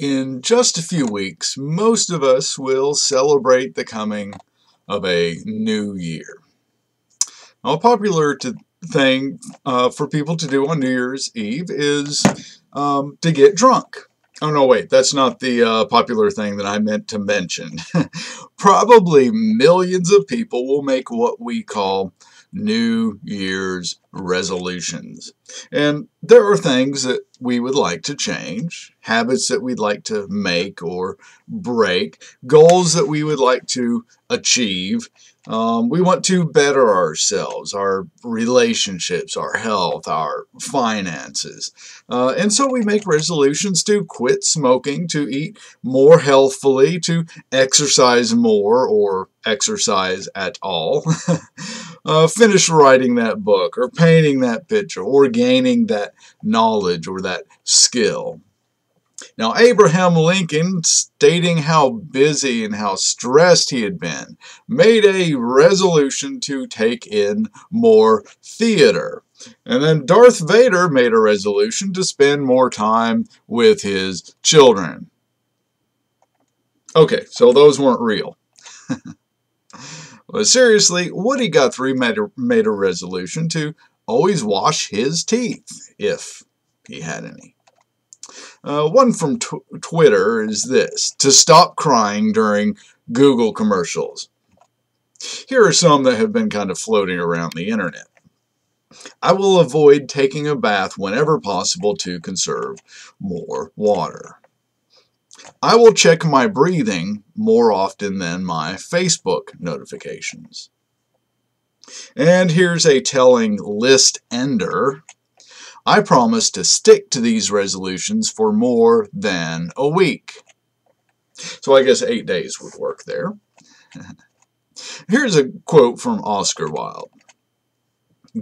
In just a few weeks, most of us will celebrate the coming of a new year. Now, a popular thing for people to do on New Year's Eve is to get drunk. Oh, no, wait, that's not the popular thing that I meant to mention. Probably millions of people will make what we call New Year's resolutions. And there are things that we would like to change, habits that we'd like to make or break, goals that we would like to achieve. We want to better ourselves, our relationships, our health, our finances. And so we make resolutions to quit smoking, to eat more healthfully, to exercise more or exercise at all, finish writing that book or painting that picture or gaining that knowledge or that skill. Now, Abraham Lincoln, stating how busy and how stressed he had been, made a resolution to take in more theater. And then Darth Vader made a resolution to spend more time with his children. Okay, so those weren't real. But seriously, Woody Guthrie made a resolution to always wash his teeth, if he had any. One from Twitter is this: to stop crying during Google commercials. Here are some that have been kind of floating around the internet. I will avoid taking a bath whenever possible to conserve more water. I will check my breathing more often than my Facebook notifications. And here's a telling list ender. I promise to stick to these resolutions for more than a week. So I guess 8 days would work there. Here's a quote from Oscar Wilde.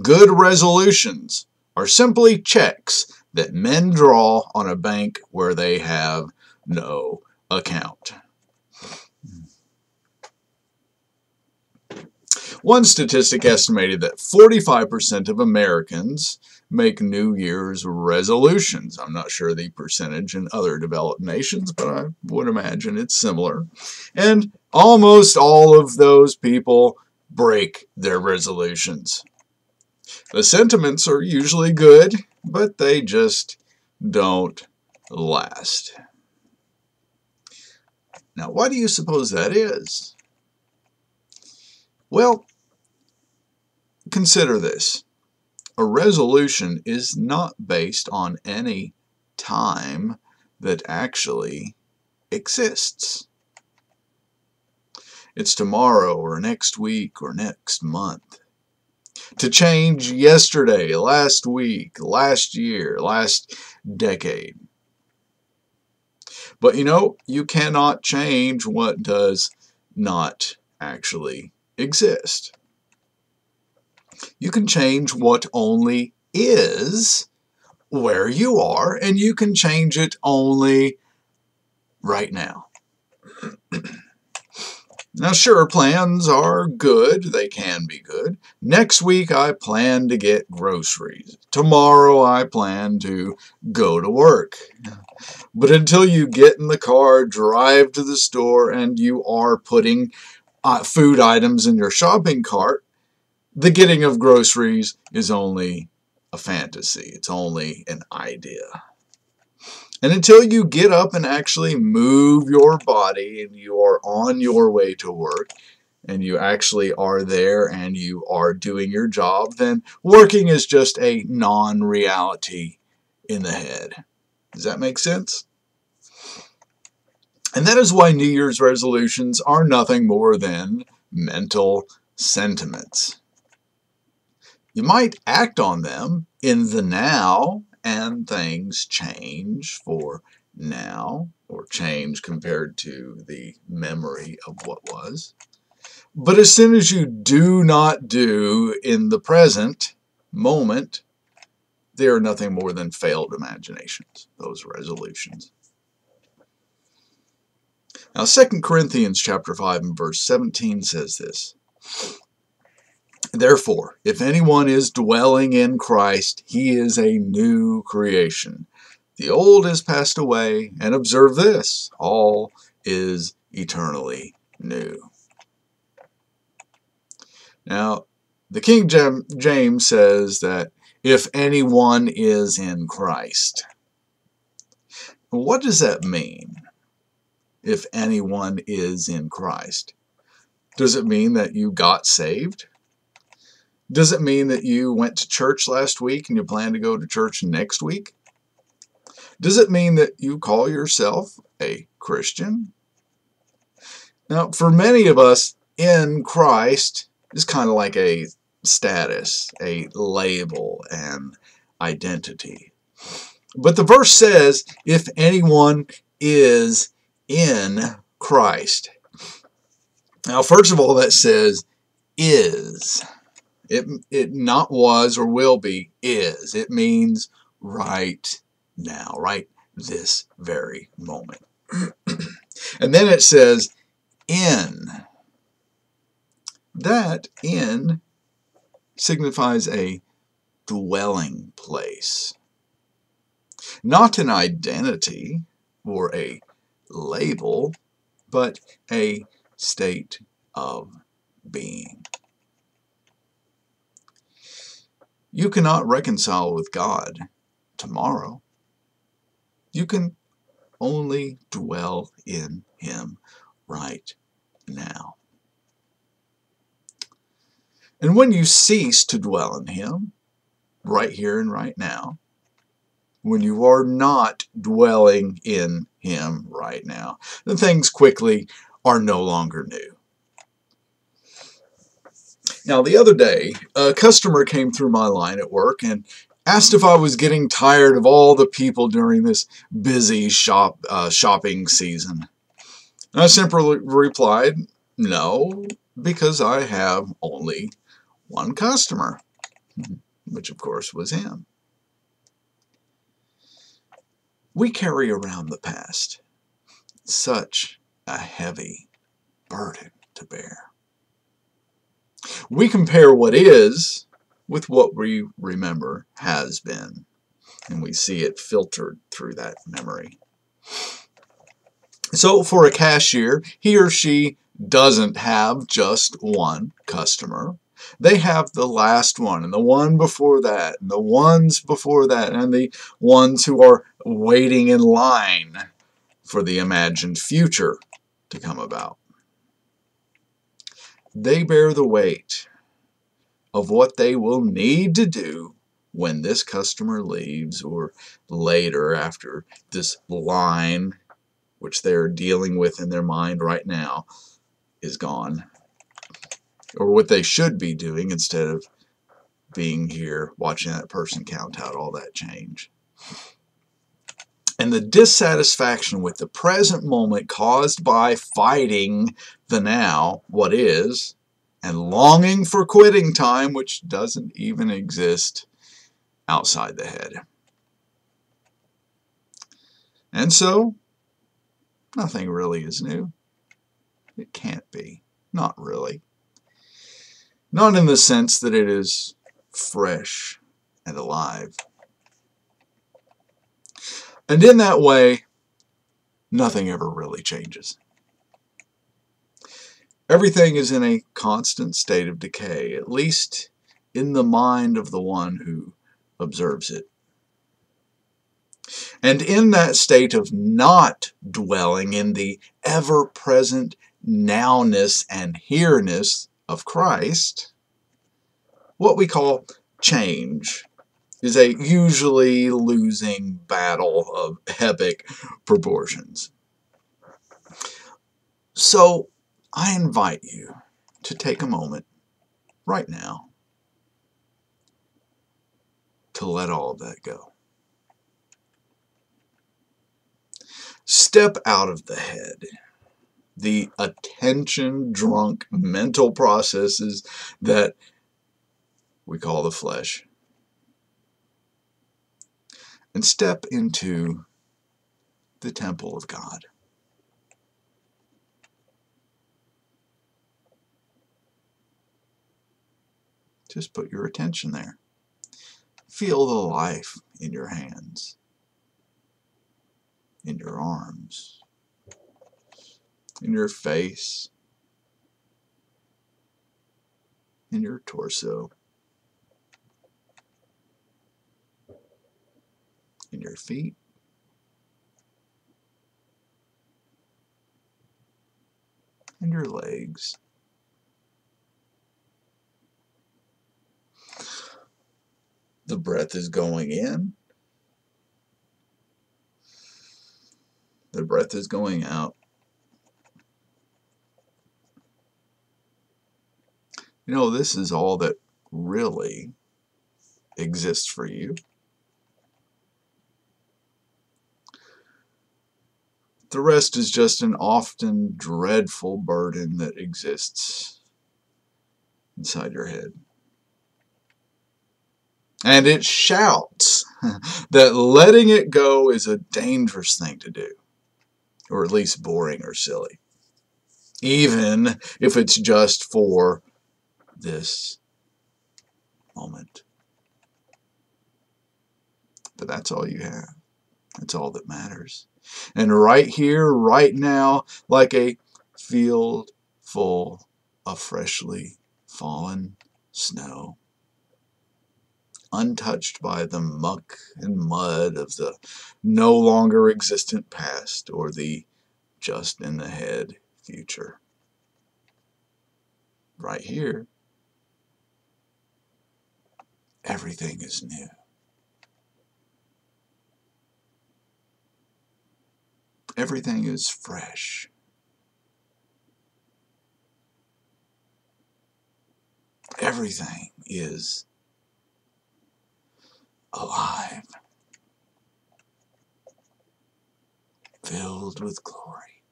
Good resolutions are simply checks that men draw on a bank where they have no account. One statistic estimated that 45% of Americans make New Year's resolutions. I'm not sure the percentage in other developed nations, but I would imagine it's similar. And almost all of those people break their resolutions. The sentiments are usually good, but they just don't last. Now, why do you suppose that is? Well, consider this. A resolution is not based on any time that actually exists. It's tomorrow or next week or next month. To change yesterday, last week, last year, last decade. But you know, you cannot change what does not actually exist. You can change what only is where you are, and you can change it only right now. Now, sure, plans are good. They can be good. Next week, I plan to get groceries. Tomorrow, I plan to go to work. But until you get in the car, drive to the store, and you are putting food items in your shopping cart, the getting of groceries is only a fantasy. It's only an idea. And until you get up and actually move your body and you are on your way to work and you actually are there and you are doing your job, then working is just a non-reality in the head. Does that make sense? And that is why New Year's resolutions are nothing more than mental sentiments. You might act on them in the now, and things change for now, or change compared to the memory of what was. But as soon as you do not do in the present moment, they are nothing more than failed imaginations, those resolutions. Now, 2 Corinthians chapter 5 and verse 17 says this. Therefore, if anyone is dwelling in Christ, he is a new creation. The old has passed away, and observe this, all is eternally new. Now, the King James says that if anyone is in Christ. What does that mean? If anyone is in Christ. Does it mean that you got saved? Does it mean that you went to church last week and you plan to go to church next week? Does it mean that you call yourself a Christian? Now, for many of us, in Christ is kind of like a status, a label, an identity. But the verse says, if anyone is in Christ. Now, first of all, that says is. It not was or will be, is. It means right now, right this very moment. And then it says in. That in signifies a dwelling place. Not an identity or a label, but a state of being. You cannot reconcile with God tomorrow. You can only dwell in Him right now. And when you cease to dwell in Him, right here and right now, when you are not dwelling in Him right now, then things quickly are no longer new. Now, the other day, a customer came through my line at work and asked if I was getting tired of all the people during this busy shopping season. And I simply replied, no, because I have only one customer, which of course was him. We carry around the past, such a heavy burden to bear. We compare what is with what we remember has been, and we see it filtered through that memory. So for a cashier, he or she doesn't have just one customer. They have the last one, and the one before that, and the ones before that, and the ones who are waiting in line for the imagined future to come about. They bear the weight of what they will need to do when this customer leaves, or later after this line, which they're dealing with in their mind right now, is gone. Or what they should be doing instead of being here watching that person count out all that change. And the dissatisfaction with the present moment caused by fighting the now, what is, and longing for quitting time, which doesn't even exist outside the head. And so, nothing really is new. It can't be. Not really. Not in the sense that it is fresh and alive. And in that way, nothing ever really changes. Everything is in a constant state of decay, at least in the mind of the one who observes it. And in that state of not dwelling in the ever-present nowness and here-ness of Christ, what we call change is a usually losing battle of epic proportions. So I invite you to take a moment right now to let all of that go. Step out of the head, the attention-drunk mental processes that we call the flesh, and step into the temple of God. Just put your attention there. Feel the life in your hands. in your arms, in your face, in your torso, in your feet, and your legs. The breath is going in. The breath is going out. You know, this is all that really exists for you. The rest is just an often dreadful burden that exists inside your head. And it shouts that letting it go is a dangerous thing to do, or at least boring or silly, even if it's just for this moment. But that's all you have. That's all that matters. And right here, right now, like a field full of freshly fallen snow, untouched by the muck and mud of the no longer existent past or the just in the head future. Right here, everything is new. Everything is fresh. Everything is alive, filled with glory,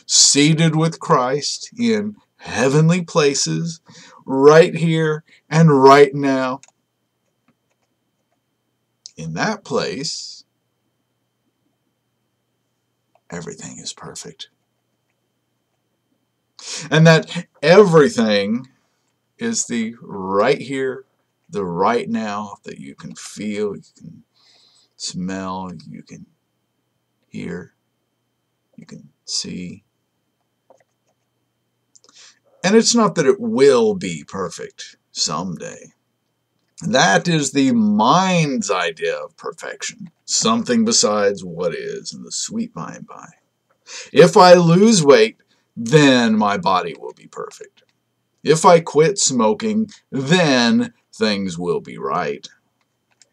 seated with Christ in heavenly places, right here and right now. In that place, everything is perfect. And that everything is the right here, the right now that you can feel, you can smell, you can hear, you can see. And it's not that it will be perfect someday. That is the mind's idea of perfection, something besides what is in the sweet by and by. If I lose weight, then my body will be perfect. If I quit smoking, then things will be right.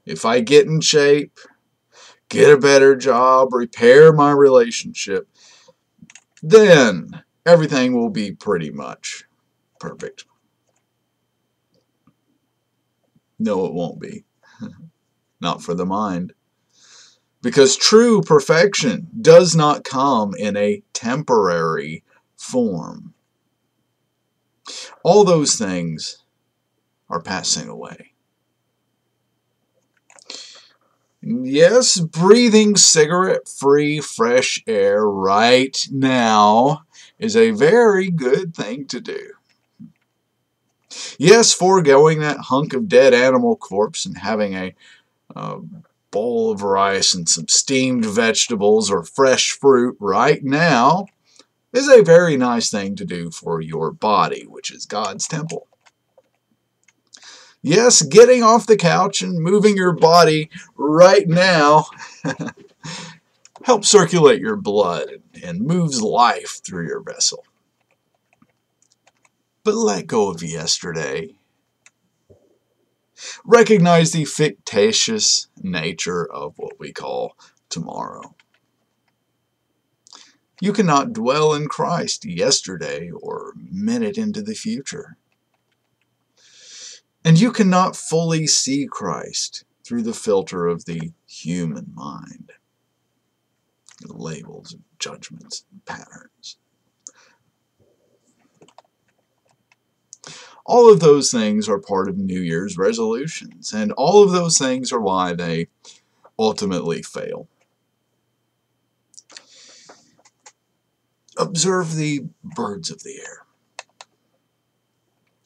If I get in shape, get a better job, repair my relationship, then everything will be pretty much perfect. No, it won't be. Not for the mind. Because true perfection does not come in a temporary form. All those things are passing away. Yes, breathing cigarette-free fresh air right now is a very good thing to do. Yes, foregoing that hunk of dead animal corpse and having a bowl of rice and some steamed vegetables or fresh fruit right now is a very nice thing to do for your body, which is God's temple. Yes, getting off the couch and moving your body right now helps circulate your blood and moves life through your vessel. But let go of yesterday. Recognize the fictitious nature of what we call tomorrow. You cannot dwell in Christ yesterday or minute into the future. And you cannot fully see Christ through the filter of the human mind. Labels, judgments, and patterns. All of those things are part of New Year's resolutions, and all of those things are why they ultimately fail. Observe the birds of the air.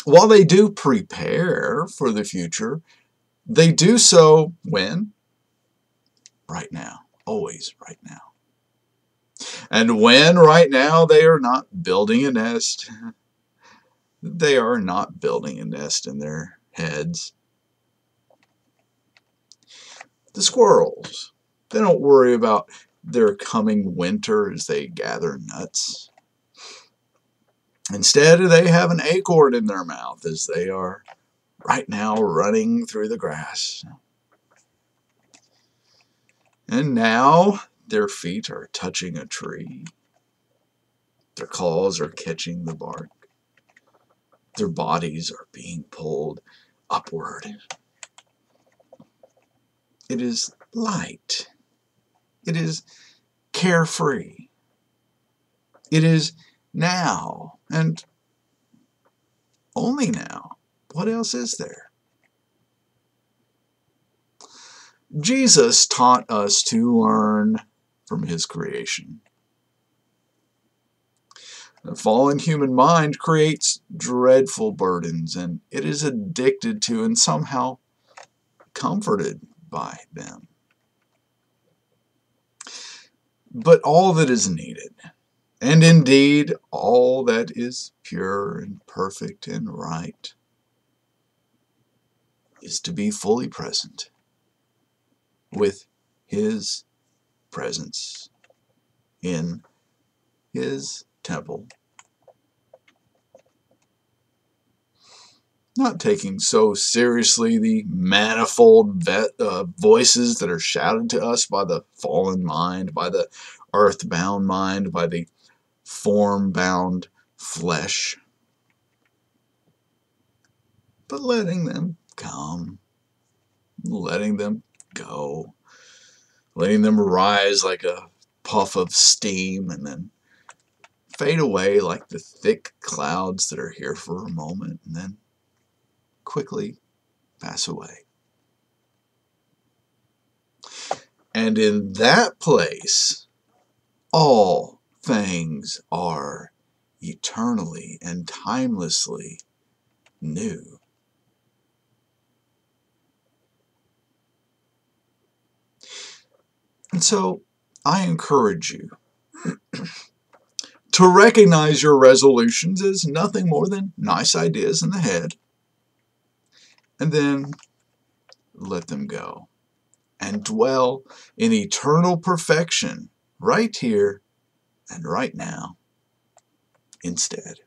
While they do prepare for the future, they do so when? Right now. always right now. And when right now they are not building a nest, they are not building a nest in their heads. The squirrels, they don't worry about their coming winter as they gather nuts. Instead, they have an acorn in their mouth as they are right now running through the grass. And now their feet are touching a tree. Their claws are catching the bark. Their bodies are being pulled upward. It is light. It is carefree. It is now, and only now. What else is there? Jesus taught us to learn from his creation. The fallen human mind creates dreadful burdens, and it is addicted to and somehow comforted by them. But all that is needed, and indeed all that is pure and perfect and right, is to be fully present with his presence in his temple. Not taking so seriously the manifold voices that are shouted to us by the fallen mind, by the earthbound mind, by the form-bound flesh, but letting them come, letting them go, letting them rise like a puff of steam and then fade away like the thick clouds that are here for a moment and then quickly pass away. And in that place, all things are eternally and timelessly new. And so I encourage you to recognize your resolutions as nothing more than nice ideas in the head, and then let them go and dwell in eternal perfection right here and right now instead.